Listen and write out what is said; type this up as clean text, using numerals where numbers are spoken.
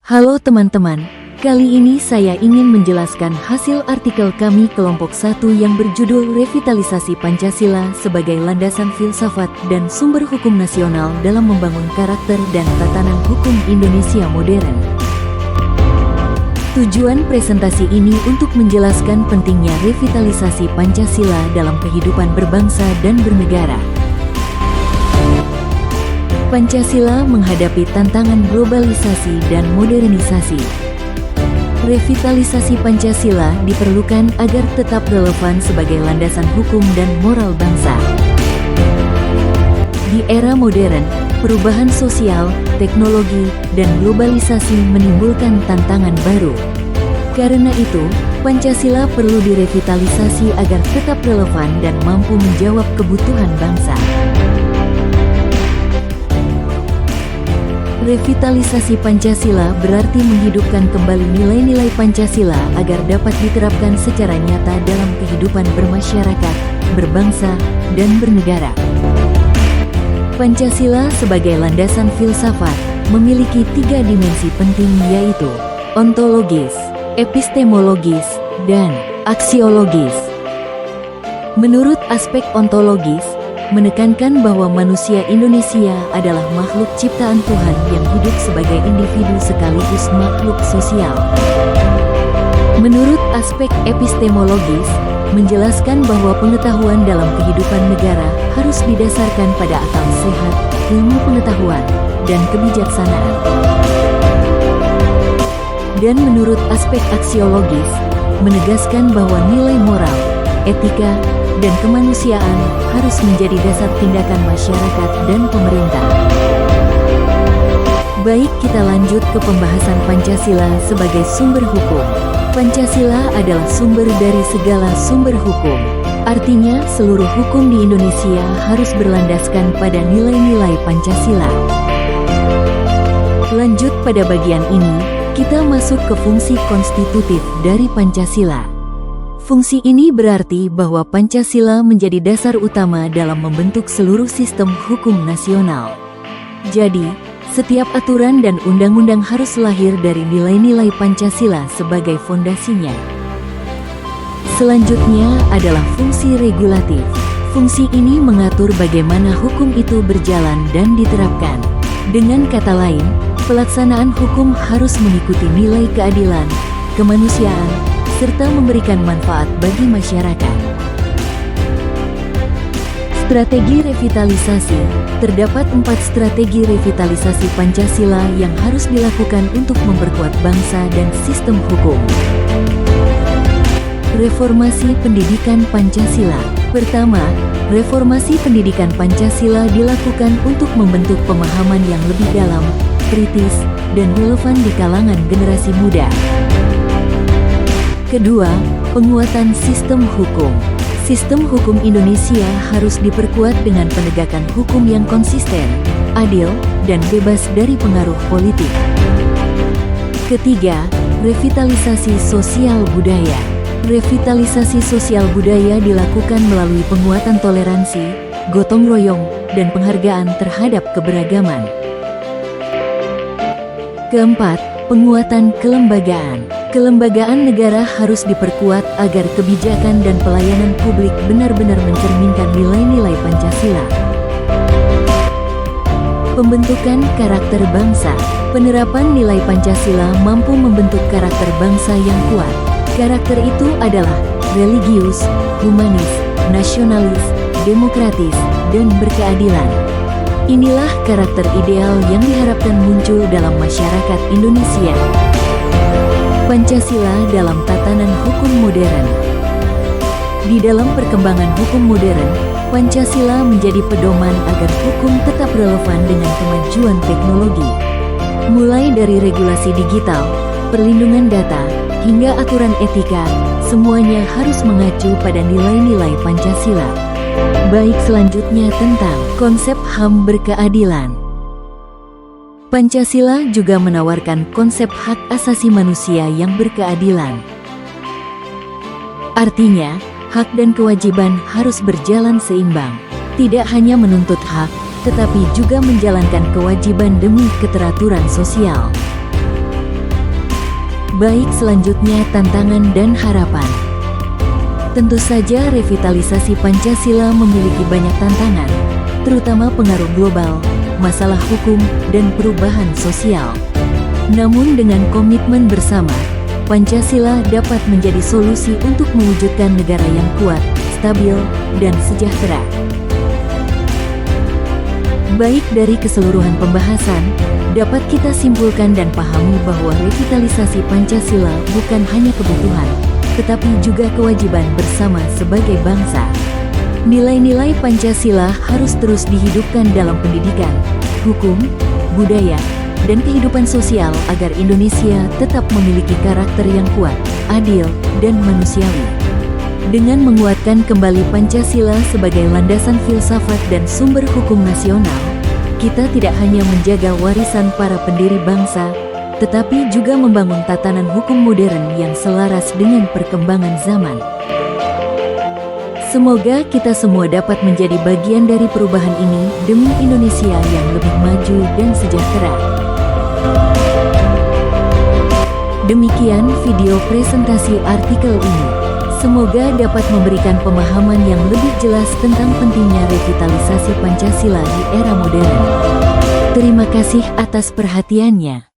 Halo teman-teman, kali ini saya ingin menjelaskan hasil artikel kami kelompok 1 yang berjudul Revitalisasi Pancasila sebagai Landasan Filsafat dan Sumber Hukum Nasional dalam Membangun Karakter dan Tatanan Hukum Indonesia Modern. Tujuan presentasi ini untuk menjelaskan pentingnya revitalisasi Pancasila dalam kehidupan berbangsa dan bernegara. Pancasila menghadapi tantangan globalisasi dan modernisasi. Revitalisasi Pancasila diperlukan agar tetap relevan sebagai landasan hukum dan moral bangsa. Di era modern, perubahan sosial, teknologi, dan globalisasi menimbulkan tantangan baru. Karena itu, Pancasila perlu direvitalisasi agar tetap relevan dan mampu menjawab kebutuhan bangsa. Revitalisasi Pancasila berarti menghidupkan kembali nilai-nilai Pancasila agar dapat diterapkan secara nyata dalam kehidupan bermasyarakat, berbangsa, dan bernegara. Pancasila sebagai landasan filsafat memiliki 3 dimensi penting, yaitu ontologis, epistemologis, dan aksiologis. Menurut aspek ontologis, menekankan bahwa manusia Indonesia adalah makhluk ciptaan Tuhan yang hidup sebagai individu sekaligus makhluk sosial. Menurut aspek epistemologis, menjelaskan bahwa pengetahuan dalam kehidupan negara harus didasarkan pada akal sehat, ilmu pengetahuan, dan kebijaksanaan. Dan menurut aspek aksiologis, menegaskan bahwa nilai moral, etika, dan kemanusiaan harus menjadi dasar tindakan masyarakat dan pemerintah. Baik, kita lanjut ke pembahasan Pancasila sebagai sumber hukum. Pancasila adalah sumber dari segala sumber hukum. Artinya, seluruh hukum di Indonesia harus berlandaskan pada nilai-nilai Pancasila. Lanjut pada bagian ini, kita masuk ke fungsi konstitutif dari Pancasila. Fungsi ini berarti bahwa Pancasila menjadi dasar utama dalam membentuk seluruh sistem hukum nasional. Jadi, setiap aturan dan undang-undang harus lahir dari nilai-nilai Pancasila sebagai fondasinya. Selanjutnya adalah fungsi regulatif. Fungsi ini mengatur bagaimana hukum itu berjalan dan diterapkan. Dengan kata lain, pelaksanaan hukum harus mengikuti nilai keadilan, kemanusiaan, serta memberikan manfaat bagi masyarakat. Strategi revitalisasi. Terdapat 4 strategi revitalisasi Pancasila yang harus dilakukan untuk memperkuat bangsa dan sistem hukum. Reformasi pendidikan Pancasila. Pertama, reformasi pendidikan Pancasila dilakukan untuk membentuk pemahaman yang lebih dalam, kritis, dan relevan di kalangan generasi muda. Kedua, penguatan sistem hukum. Sistem hukum Indonesia harus diperkuat dengan penegakan hukum yang konsisten, adil, dan bebas dari pengaruh politik. Ketiga, revitalisasi sosial budaya. Revitalisasi sosial budaya dilakukan melalui penguatan toleransi, gotong royong, dan penghargaan terhadap keberagaman. Keempat, penguatan kelembagaan. Kelembagaan negara harus diperkuat agar kebijakan dan pelayanan publik benar-benar mencerminkan nilai-nilai Pancasila. Pembentukan karakter bangsa. Penerapan nilai Pancasila mampu membentuk karakter bangsa yang kuat. Karakter itu adalah religius, humanis, nasionalis, demokratis, dan berkeadilan. Inilah karakter ideal yang diharapkan muncul dalam masyarakat Indonesia. Pancasila dalam tatanan hukum modern. Di dalam perkembangan hukum modern, Pancasila menjadi pedoman agar hukum tetap relevan dengan kemajuan teknologi. Mulai dari regulasi digital, perlindungan data, hingga aturan etika, semuanya harus mengacu pada nilai-nilai Pancasila. Baik, selanjutnya tentang konsep HAM berkeadilan. Pancasila juga menawarkan konsep hak asasi manusia yang berkeadilan. Artinya, hak dan kewajiban harus berjalan seimbang. Tidak hanya menuntut hak, tetapi juga menjalankan kewajiban demi keteraturan sosial. Baik, selanjutnya tantangan dan harapan. Tentu saja revitalisasi Pancasila memiliki banyak tantangan, terutama pengaruh global, masalah hukum, dan perubahan sosial. Namun dengan komitmen bersama, Pancasila dapat menjadi solusi untuk mewujudkan negara yang kuat, stabil, dan sejahtera. Baik, dari keseluruhan pembahasan, dapat kita simpulkan dan pahami bahwa revitalisasi Pancasila bukan hanya kebutuhan, tetapi juga kewajiban bersama sebagai bangsa. Nilai-nilai Pancasila harus terus dihidupkan dalam pendidikan, hukum, budaya, dan kehidupan sosial agar Indonesia tetap memiliki karakter yang kuat, adil, dan manusiawi. Dengan menguatkan kembali Pancasila sebagai landasan filsafat dan sumber hukum nasional, kita tidak hanya menjaga warisan para pendiri bangsa, tetapi juga membangun tatanan hukum modern yang selaras dengan perkembangan zaman. Semoga kita semua dapat menjadi bagian dari perubahan ini demi Indonesia yang lebih maju dan sejahtera. Demikian video presentasi artikel ini. Semoga dapat memberikan pemahaman yang lebih jelas tentang pentingnya revitalisasi Pancasila di era modern. Terima kasih atas perhatiannya.